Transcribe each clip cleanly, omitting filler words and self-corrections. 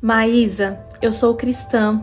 Maísa, eu sou cristã,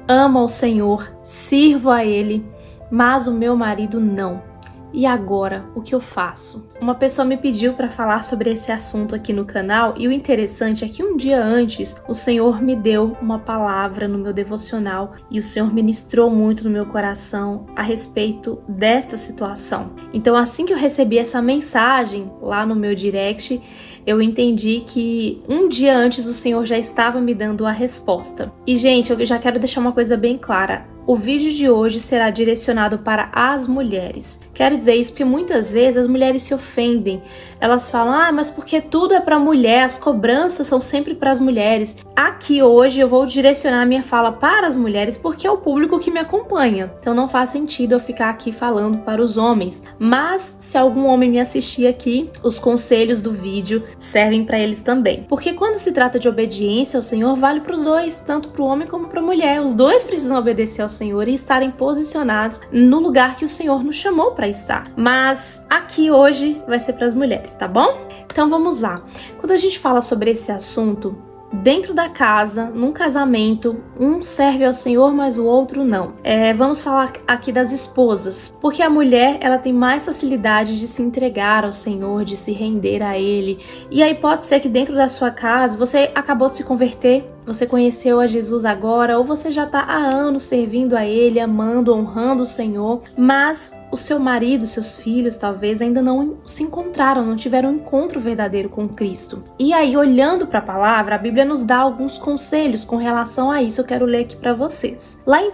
amo ao Senhor, sirvo a Ele, mas o meu marido não. E agora, o que eu faço? Uma pessoa me pediu para falar sobre esse assunto aqui no canal e o interessante é que um dia antes o Senhor me deu uma palavra no meu devocional e o Senhor ministrou muito no meu coração a respeito desta situação. Então, assim que eu recebi essa mensagem lá no meu direct, eu entendi que um dia antes o Senhor já estava me dando a resposta. E, gente, eu já quero deixar uma coisa bem clara. O vídeo de hoje será direcionado para as mulheres. Quero dizer isso porque muitas vezes as mulheres se ofendem. Elas falam, mas porque tudo é para mulher, as cobranças são sempre para as mulheres. Aqui hoje eu vou direcionar a minha fala para as mulheres porque é o público que me acompanha. Então não faz sentido eu ficar aqui falando para os homens. Mas se algum homem me assistir aqui, os conselhos do vídeo servem para eles também. Porque quando se trata de obediência ao Senhor, vale para os dois, tanto para o homem como para a mulher. Os dois precisam obedecer ao Senhor e estarem posicionados no lugar que o Senhor nos chamou para estar. Mas aqui hoje vai ser para as mulheres, tá bom? Então vamos lá. Quando a gente fala sobre esse assunto, dentro da casa, num casamento, um serve ao Senhor, mas o outro não. Vamos falar aqui das esposas, porque a mulher ela tem mais facilidade de se entregar ao Senhor, de se render a Ele. E aí pode ser que dentro da sua casa você acabou de se converter, você conheceu a Jesus agora, ou você já está há anos servindo a Ele, amando, honrando o Senhor, mas o seu marido, seus filhos talvez ainda não se encontraram, não tiveram um encontro verdadeiro com Cristo. E aí, olhando para a palavra, a Bíblia nos dá alguns conselhos com relação a isso. Eu quero ler aqui para vocês. Lá em 1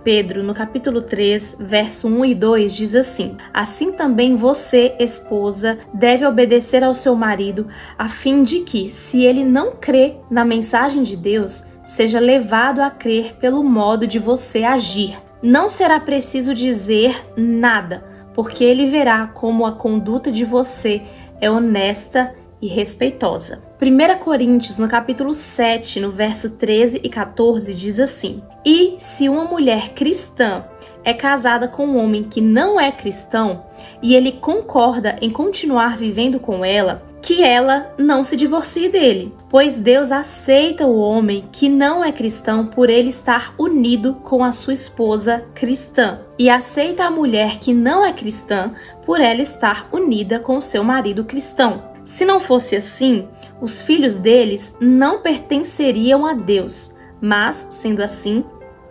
Pedro, no capítulo 3, verso 1 e 2, diz assim: assim também você, esposa, deve obedecer ao seu marido, a fim de que, se ele não crê na mensagem de Deus, seja levado a crer pelo modo de você agir. Não será preciso dizer nada, porque ele verá como a conduta de você é honesta e respeitosa. 1 Coríntios, no capítulo 7, no verso 13 e 14, diz assim: e se uma mulher cristã é casada com um homem que não é cristão, e ele concorda em continuar vivendo com ela, que ela não se divorcie dele, pois Deus aceita o homem que não é cristão por ele estar unido com a sua esposa cristã, e aceita a mulher que não é cristã por ela estar unida com o seu marido cristão. Se não fosse assim, os filhos deles não pertenceriam a Deus, mas, sendo assim,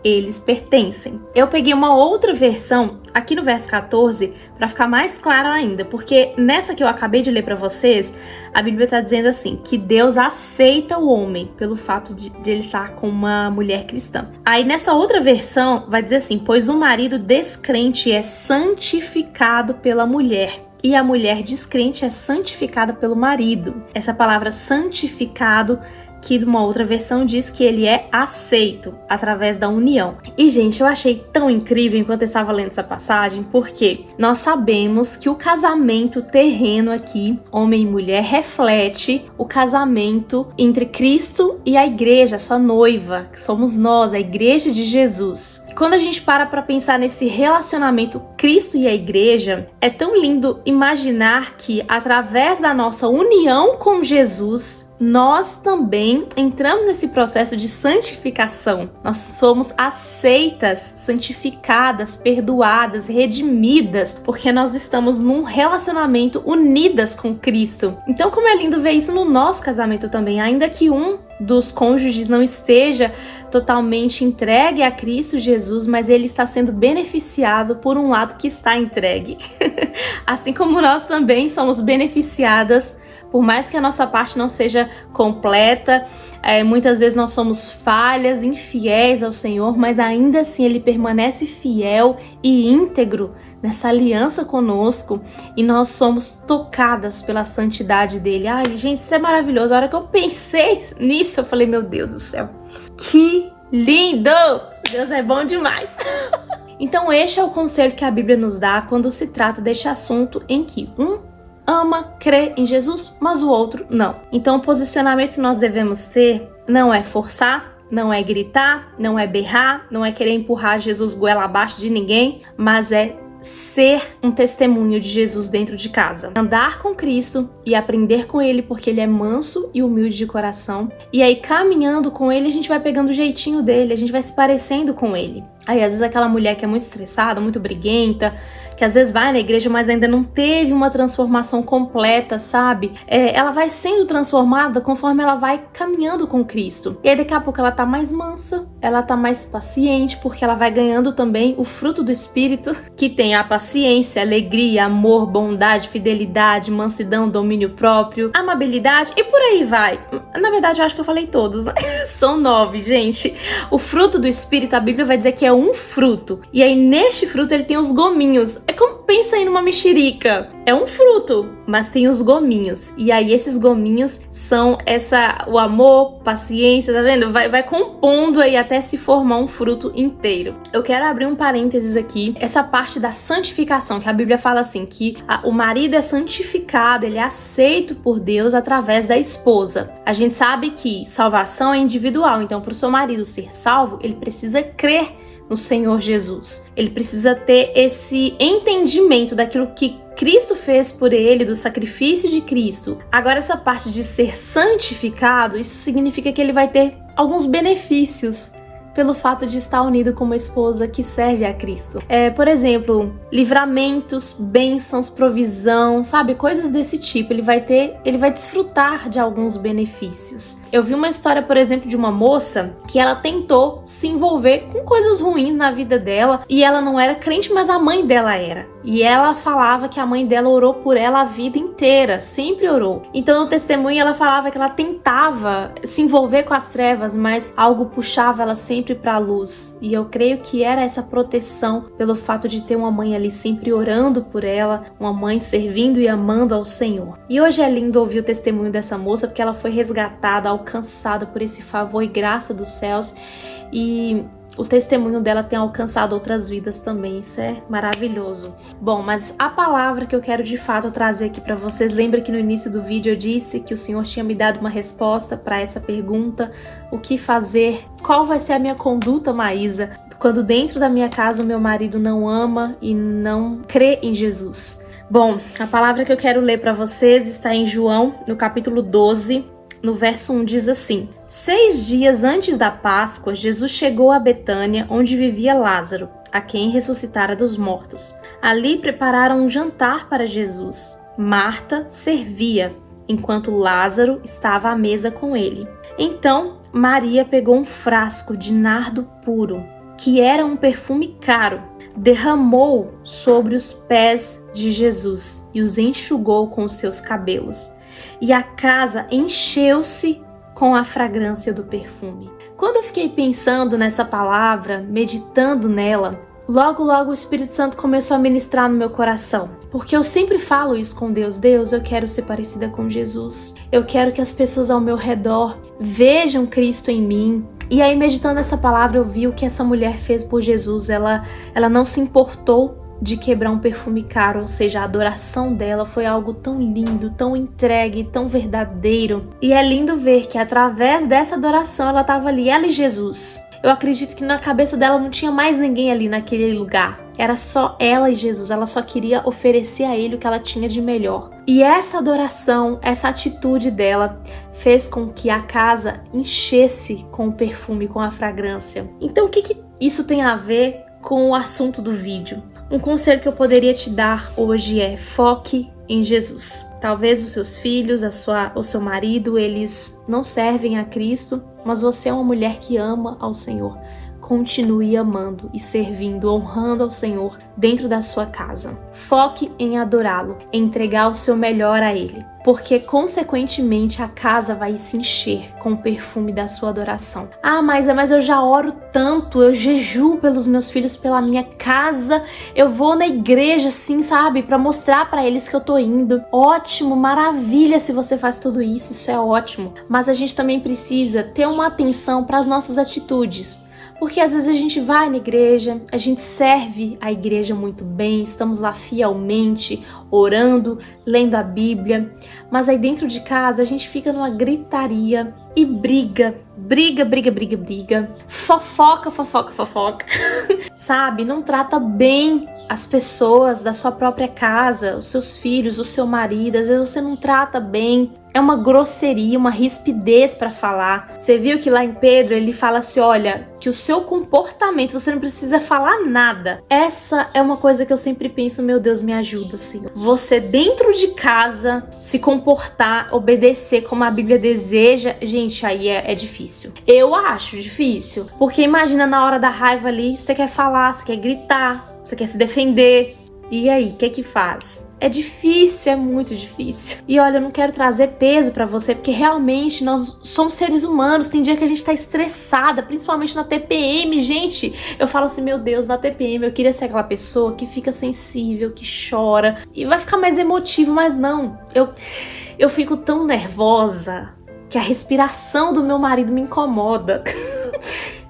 eles pertencem. Eu peguei uma outra versão aqui no verso 14 para ficar mais claro ainda, porque nessa que eu acabei de ler para vocês, a Bíblia está dizendo assim, que Deus aceita o homem pelo fato de ele estar com uma mulher cristã. Aí nessa outra versão vai dizer assim: pois o marido descrente é santificado pela mulher, e a mulher descrente é santificada pelo marido. Essa palavra santificado, que numa outra versão diz que ele é aceito através da união. E, gente, eu achei tão incrível enquanto eu estava lendo essa passagem, porque nós sabemos que o casamento terreno aqui, homem e mulher, reflete o casamento entre Cristo e a igreja, a sua noiva, que somos nós, a igreja de Jesus. Quando a gente para pensar nesse relacionamento Cristo e a igreja, é tão lindo imaginar que através da nossa união com Jesus, nós também entramos nesse processo de santificação. Nós somos aceitas, santificadas, perdoadas, redimidas, porque nós estamos num relacionamento unidas com Cristo. Então, como é lindo ver isso no nosso casamento também, ainda que um dos cônjuges não esteja totalmente entregue a Cristo Jesus, mas ele está sendo beneficiado por um lado que está entregue. Assim como nós também somos beneficiadas, por mais que a nossa parte não seja completa, muitas vezes nós somos falhas, infiéis ao Senhor, mas ainda assim Ele permanece fiel e íntegro nessa aliança conosco e nós somos tocadas pela santidade dele. Ai, gente, isso é maravilhoso. A hora que eu pensei nisso, eu falei, meu Deus do céu, que lindo! Deus é bom demais! Então este é o conselho que a Bíblia nos dá quando se trata deste assunto em que um ama, crê em Jesus, mas o outro não. Então o posicionamento que nós devemos ter não é forçar, não é gritar, não é berrar, não é querer empurrar Jesus goela abaixo de ninguém, mas é ser um testemunho de Jesus dentro de casa. Andar com Cristo e aprender com Ele, porque Ele é manso e humilde de coração. E aí, caminhando com Ele, a gente vai pegando o jeitinho dele, a gente vai se parecendo com Ele. Aí, às vezes, aquela mulher que é muito estressada, muito briguenta, que às vezes vai na igreja, mas ainda não teve uma transformação completa, sabe? Ela vai sendo transformada conforme ela vai caminhando com Cristo. E aí, daqui a pouco, ela tá mais mansa, ela tá mais paciente, porque ela vai ganhando também o fruto do Espírito, que tem a paciência, alegria, amor, bondade, fidelidade, mansidão, domínio próprio, amabilidade e por aí vai. Na verdade, eu acho que eu falei todos. São 9, gente. O fruto do Espírito, a Bíblia vai dizer que é um fruto. E aí, neste fruto, ele tem os gominhos. É como, pensa aí numa mexerica. É um fruto, mas tem os gominhos. E aí, esses gominhos são o amor, paciência, tá vendo? Vai compondo aí até se formar um fruto inteiro. Eu quero abrir um parênteses aqui. Essa parte da santificação, que a Bíblia fala assim, que o marido é santificado, ele é aceito por Deus através da esposa. A gente sabe que salvação é individual, então para o seu marido ser salvo, ele precisa crer no Senhor Jesus. Ele precisa ter esse entendimento daquilo que Cristo fez por ele, do sacrifício de Cristo. Agora, essa parte de ser santificado, isso significa que ele vai ter alguns benefícios pelo fato de estar unido com uma esposa que serve a Cristo. Por exemplo, livramentos, bênçãos, provisão, sabe? Coisas desse tipo. Ele vai desfrutar de alguns benefícios. Eu vi uma história, por exemplo, de uma moça que ela tentou se envolver com coisas ruins na vida dela e ela não era crente, mas a mãe dela era. E ela falava que a mãe dela orou por ela a vida inteira, sempre orou. Então no testemunho ela falava que ela tentava se envolver com as trevas, mas algo puxava ela sempre para a luz. E eu creio que era essa proteção pelo fato de ter uma mãe ali sempre orando por ela, uma mãe servindo e amando ao Senhor. E hoje é lindo ouvir o testemunho dessa moça porque ela foi resgatada, alcançada por esse favor e graça dos céus, e o testemunho dela tem alcançado outras vidas também. Isso é maravilhoso. Bom, mas a palavra que eu quero de fato trazer aqui para vocês, lembra que no início do vídeo eu disse que o Senhor tinha me dado uma resposta para essa pergunta: o que fazer? Qual vai ser a minha conduta, Maísa, quando dentro da minha casa o meu marido não ama e não crê em Jesus? Bom, a palavra que eu quero ler para vocês está em João, no capítulo 12, no verso 1, diz assim: 6 dias antes da Páscoa, Jesus chegou a Betânia, onde vivia Lázaro, a quem ressuscitara dos mortos. Ali prepararam um jantar para Jesus. Marta servia, enquanto Lázaro estava à mesa com ele. Então, Maria pegou um frasco de nardo puro, que era um perfume caro, derramou sobre os pés de Jesus e os enxugou com os seus cabelos. E a casa encheu-se com a fragrância do perfume. Quando eu fiquei pensando nessa palavra, meditando nela, logo o Espírito Santo começou a ministrar no meu coração. Porque eu sempre falo isso com Deus: Deus, eu quero ser parecida com Jesus. Eu quero que as pessoas ao meu redor vejam Cristo em mim. E aí, meditando essa palavra, eu vi o que essa mulher fez por Jesus. Ela não se importou de quebrar um perfume caro, ou seja, a adoração dela foi algo tão lindo, tão entregue, tão verdadeiro. E é lindo ver que através dessa adoração ela estava ali, ela e Jesus. Eu acredito que na cabeça dela não tinha mais ninguém ali naquele lugar. Era só ela e Jesus, ela só queria oferecer a ele o que ela tinha de melhor. E essa adoração, essa atitude dela fez com que a casa enchesse com o perfume, com a fragrância. Então o que isso tem a ver com o assunto do vídeo? Um conselho que eu poderia te dar hoje é: foque em Jesus. Talvez os seus filhos, o seu marido, eles não servem a Cristo, mas você é uma mulher que ama ao Senhor. Continue amando e servindo, honrando ao Senhor dentro da sua casa. Foque em adorá-lo, em entregar o seu melhor a Ele, porque consequentemente a casa vai se encher com o perfume da sua adoração. Ah, mas eu já oro tanto, eu jejuo pelos meus filhos, pela minha casa, eu vou na igreja assim, sabe, para mostrar para eles que eu tô indo. Ótimo, maravilha se você faz tudo isso, isso é ótimo. Mas a gente também precisa ter uma atenção para as nossas atitudes. Porque às vezes a gente vai na igreja, a gente serve a igreja muito bem, estamos lá fielmente, orando, lendo a Bíblia, mas aí dentro de casa a gente fica numa gritaria e briga, fofoca, sabe? Não trata bem as pessoas da sua própria casa, os seus filhos, o seu marido, às vezes você não trata bem. É uma grosseria, uma rispidez para falar. Você viu que lá em Pedro ele fala assim, olha, que o seu comportamento, você não precisa falar nada. Essa é uma coisa que eu sempre penso, meu Deus, me ajuda, Senhor. Você dentro de casa, se comportar, obedecer como a Bíblia deseja, gente, aí é difícil. Eu acho difícil, porque imagina na hora da raiva ali, você quer falar, você quer gritar, você quer se defender. E aí, o que faz? É difícil, é muito difícil. E olha, eu não quero trazer peso pra você, porque realmente nós somos seres humanos. Tem dia que a gente tá estressada, principalmente na TPM, gente. Eu falo assim, meu Deus, na TPM eu queria ser aquela pessoa que fica sensível, que chora e vai ficar mais emotivo, mas não. Eu fico tão nervosa que a respiração do meu marido me incomoda.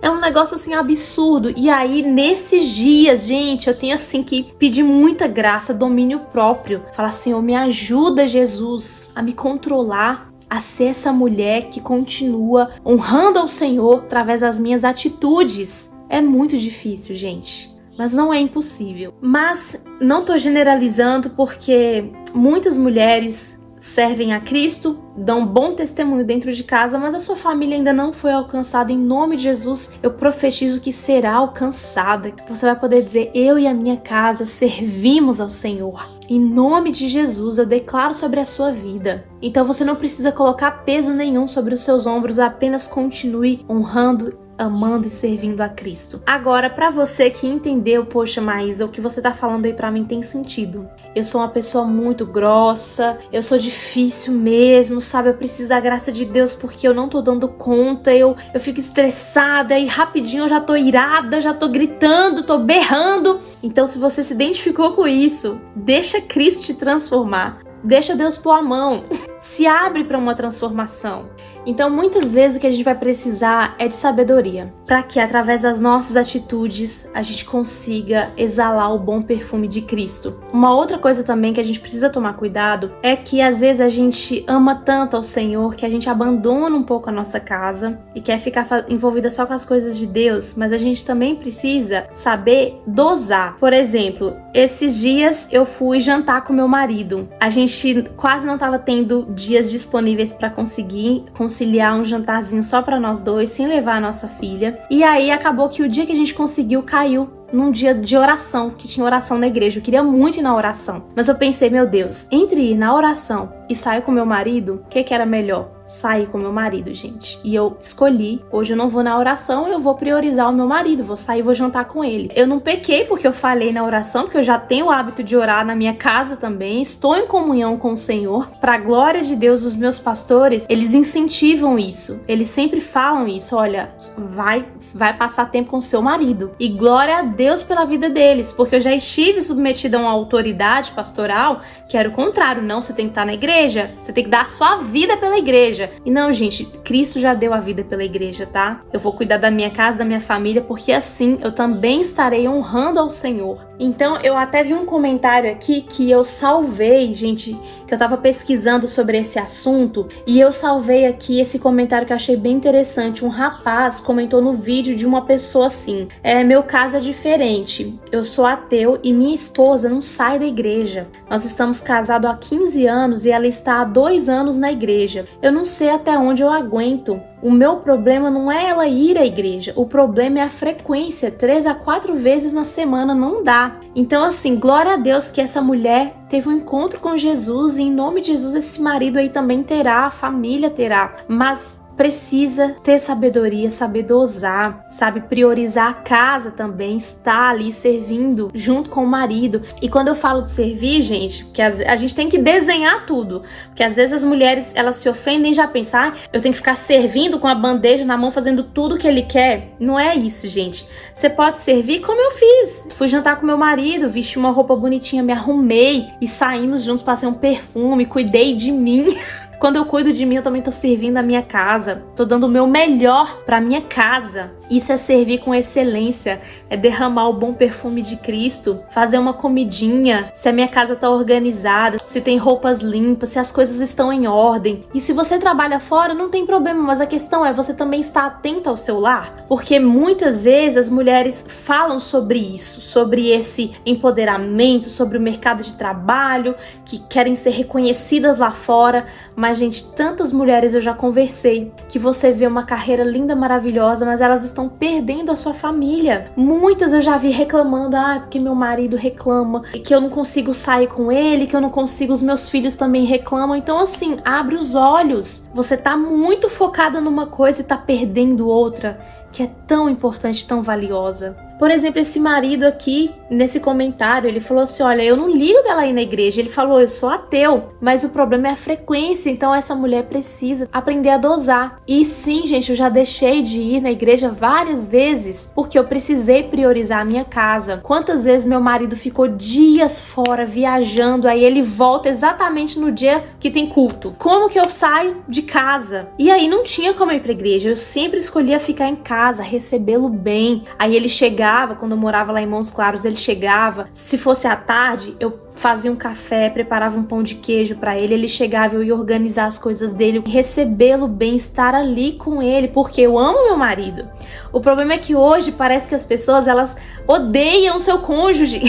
É um negócio assim absurdo. E aí, nesses dias, gente, eu tenho assim que pedir muita graça, domínio próprio. Falar, Senhor, me ajuda, Jesus, a me controlar, a ser essa mulher que continua honrando ao Senhor através das minhas atitudes. É muito difícil, gente. Mas não é impossível. Mas não tô generalizando porque muitas mulheres servem a Cristo, dão bom testemunho dentro de casa, mas a sua família ainda não foi alcançada. Em nome de Jesus, eu profetizo que será alcançada, que você vai poder dizer, eu e a minha casa servimos ao Senhor. Em nome de Jesus, eu declaro sobre a sua vida. Então você não precisa colocar peso nenhum sobre os seus ombros, apenas continue honrando, amando e servindo a Cristo. Agora, pra você que entendeu, poxa, Maísa, o que você tá falando aí pra mim tem sentido. Eu sou uma pessoa muito grossa, eu sou difícil mesmo, sabe? Eu preciso da graça de Deus porque eu não tô dando conta, eu fico estressada e rapidinho eu já tô irada, já tô gritando, tô berrando. Então, se você se identificou com isso, deixa Cristo te transformar. Deixa Deus pôr a mão. Se abre para uma transformação. Então, muitas vezes o que a gente vai precisar é de sabedoria, para que através das nossas atitudes a gente consiga exalar o bom perfume de Cristo. Uma outra coisa também que a gente precisa tomar cuidado é que às vezes a gente ama tanto ao Senhor que a gente abandona um pouco a nossa casa e quer ficar envolvida só com as coisas de Deus, mas a gente também precisa saber dosar. Por exemplo, esses dias eu fui jantar com meu marido. A gente quase não estava tendo dias disponíveis para conseguir conciliar um jantarzinho só para nós dois, sem levar a nossa filha. E aí acabou que o dia que a gente conseguiu caiu num dia de oração, que tinha oração na igreja. Eu queria muito ir na oração, mas eu pensei, meu Deus, entre ir na oração e sair com meu marido, o que era melhor? Sair com meu marido, gente. E eu escolhi, hoje eu não vou na oração, eu vou priorizar o meu marido, vou sair, vou jantar com ele. Eu não pequei porque eu falei na oração, porque eu já tenho o hábito de orar na minha casa também, estou em comunhão com o Senhor. Para a glória de Deus, os meus pastores, eles incentivam isso, eles sempre falam isso, olha, vai passar tempo com o seu marido. E glória a Deus pela vida deles, porque eu já estive submetida a uma autoridade pastoral que era o contrário, não, você tem que estar na igreja, você tem que dar a sua vida pela igreja. E não, gente, Cristo já deu a vida pela igreja, tá? Eu vou cuidar da minha casa, da minha família, porque assim eu também estarei honrando ao Senhor. Então, eu até vi um comentário aqui que eu salvei, gente, que eu tava pesquisando sobre esse assunto, e eu salvei aqui esse comentário que eu achei bem interessante. Um rapaz comentou no vídeo de uma pessoa assim, meu caso é diferente, eu sou ateu e minha esposa não sai da igreja. Nós estamos casados há 15 anos e ela está há 2 anos na igreja. Eu não sei até onde eu aguento. O meu problema não é ela ir à igreja, o problema é a frequência, 3 a 4 vezes na semana não dá. Então assim, glória a Deus que essa mulher teve um encontro com Jesus e em nome de Jesus esse marido aí também terá, a família terá, mas precisa ter sabedoria, saber dosar, sabe, priorizar a casa também, estar ali servindo junto com o marido. E quando eu falo de servir, gente, que a gente tem que desenhar tudo, porque às vezes as mulheres, elas se ofendem e já pensam, eu tenho que ficar servindo com a bandeja na mão, fazendo tudo que ele quer. Não é isso, gente. Você pode servir como eu fiz. Fui jantar com meu marido, vesti uma roupa bonitinha, me arrumei e saímos juntos, passei um perfume, cuidei de mim. Quando eu cuido de mim, eu também tô servindo a minha casa. Tô dando o meu melhor pra minha casa. Isso é servir com excelência, é derramar o bom perfume de Cristo, fazer uma comidinha, se a minha casa tá organizada, se tem roupas limpas, se as coisas estão em ordem. E se você trabalha fora, não tem problema, mas a questão é você também estar atenta ao seu lar, porque muitas vezes as mulheres falam sobre isso, sobre esse empoderamento, sobre o mercado de trabalho, que querem ser reconhecidas lá fora, mas gente, tantas mulheres eu já conversei, que você vê uma carreira linda, maravilhosa, mas elas estão perdendo a sua família. Muitas eu já vi reclamando, porque meu marido reclama, que eu não consigo sair com ele, que eu não consigo, os meus filhos também reclamam. Então assim, abre os olhos. Você tá muito focada numa coisa e tá perdendo outra, que é tão importante, tão valiosa. Por exemplo, esse marido aqui, nesse comentário, ele falou assim, olha, eu não ligo dela ir na igreja. Ele falou, eu sou ateu, mas o problema é a frequência, então essa mulher precisa aprender a dosar. E sim, gente, eu já deixei de ir na igreja várias vezes, porque eu precisei priorizar a minha casa. Quantas vezes meu marido ficou dias fora, viajando, aí ele volta exatamente no dia que tem culto. Como que eu saio de casa? E aí não tinha como ir pra igreja, eu sempre escolhia ficar em casa, recebê-lo bem. Aí ele chegava, quando eu morava lá em Montes Claros, ele chegava, se fosse à tarde, eu fazia um café, preparava um pão de queijo pra ele, ele chegava, eu ia organizar as coisas dele, recebê-lo bem, estar ali com ele, porque eu amo meu marido. O problema é que hoje parece que as pessoas, elas odeiam seu cônjuge.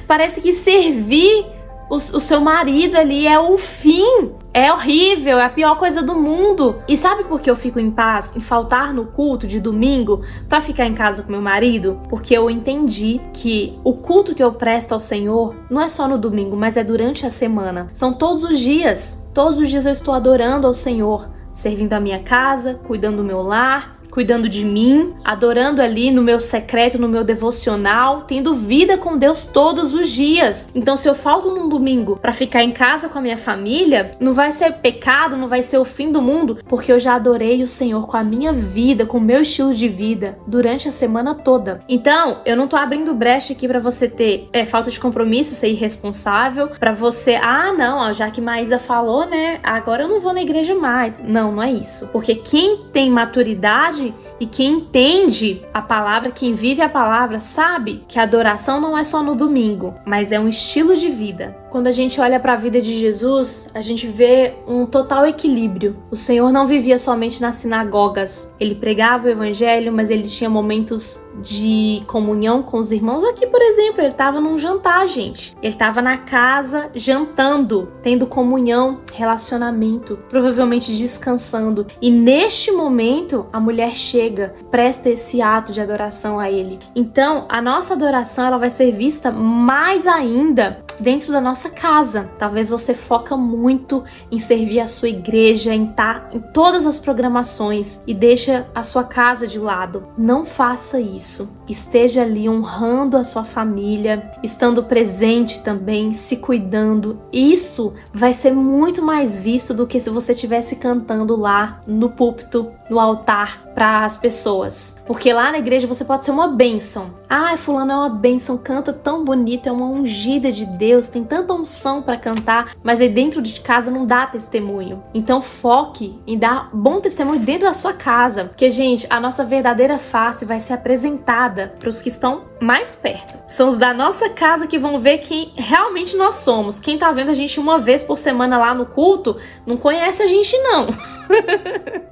Parece que servir o seu marido ali é o fim. É horrível, é a pior coisa do mundo. E sabe por que eu fico em paz em faltar no culto de domingo pra ficar em casa com meu marido? Porque eu entendi que o culto que eu presto ao Senhor não é só no domingo, mas é durante a semana. São todos os dias. Todos os dias eu estou adorando ao Senhor, servindo a minha casa, cuidando do meu lar, cuidando de mim, adorando ali no meu secreto, no meu devocional, tendo vida com Deus todos os dias. Então, se eu falto num domingo pra ficar em casa com a minha família, não vai ser pecado, não vai ser o fim do mundo, porque eu já adorei o Senhor com a minha vida, com o meu estilo de vida, durante a semana toda. Então, eu não tô abrindo brecha aqui pra você ter falta de compromisso, ser irresponsável, pra você, não, já que Maísa falou, né, agora eu não vou na igreja mais. Não, não é isso. Porque quem tem maturidade e quem entende a palavra, quem vive a palavra, sabe que a adoração não é só no domingo, mas é um estilo de vida. Quando a gente olha para a vida de Jesus, a gente vê um total equilíbrio. O Senhor não vivia somente nas sinagogas. Ele pregava o evangelho, mas ele tinha momentos de comunhão com os irmãos. Aqui, por exemplo, ele estava num jantar, gente. Ele estava na casa jantando, tendo comunhão, relacionamento, provavelmente descansando. E neste momento, a mulher chega, presta esse ato de adoração a ele. Então, a nossa adoração, ela vai ser vista mais ainda dentro da nossa casa. Talvez você foca muito em servir a sua igreja, em estar em todas as programações e deixa a sua casa de lado. Não faça isso. Esteja ali honrando a sua família, estando presente também, se cuidando. Isso vai ser muito mais visto do que se você estivesse cantando lá no púlpito, no altar, para as pessoas. Porque lá na igreja você pode ser uma bênção. Fulano é uma bênção, canta tão bonito, é uma ungida de Deus, tem tanta unção para cantar, mas aí dentro de casa não dá testemunho. Então foque em dar bom testemunho dentro da sua casa. Porque, gente, a nossa verdadeira face vai ser apresentada para os que estão mais perto. São os da nossa casa que vão ver quem realmente nós somos. Quem tá vendo a gente uma vez por semana lá no culto, não conhece a gente não.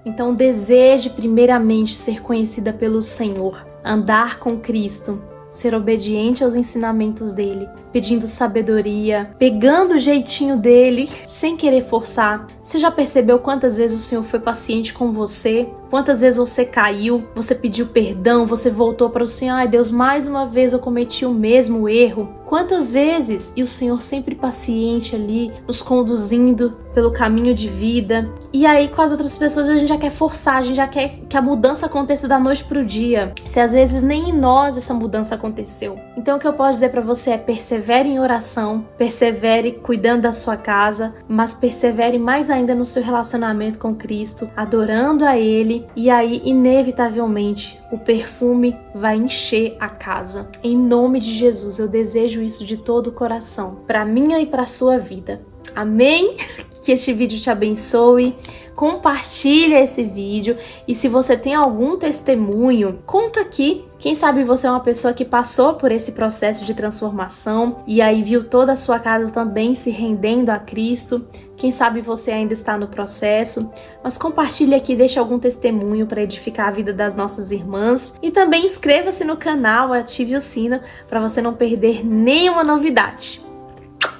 Então deseje primeiramente ser conhecida pelo Senhor, andar com Cristo, ser obediente aos ensinamentos dele, pedindo sabedoria, pegando o jeitinho dele, sem querer forçar. Você já percebeu quantas vezes o Senhor foi paciente com você? Quantas vezes você caiu, você pediu perdão, você voltou para o Senhor, ai Deus, mais uma vez eu cometi o mesmo erro. Quantas vezes? E o Senhor sempre paciente ali, nos conduzindo pelo caminho de vida. E aí com as outras pessoas a gente já quer forçar, a gente já quer que a mudança aconteça da noite pro dia. Se às vezes nem em nós essa mudança aconteceu. Então o que eu posso dizer para você é persevere em oração, persevere cuidando da sua casa, mas persevere mais ainda no seu relacionamento com Cristo, adorando a Ele. E aí, inevitavelmente, o perfume vai encher a casa. Em nome de Jesus, eu desejo isso de todo o coração, para minha e para sua vida. Amém? que este vídeo te abençoe. Compartilha esse vídeo e se você tem algum testemunho, conta aqui. Quem sabe você é uma pessoa que passou por esse processo de transformação e aí viu toda a sua casa também se rendendo a Cristo. Quem sabe você ainda está no processo, mas compartilhe aqui, deixe algum testemunho para edificar a vida das nossas irmãs. E também inscreva-se no canal e ative o sino para você não perder nenhuma novidade.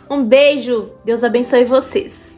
Um beijo, Deus abençoe vocês.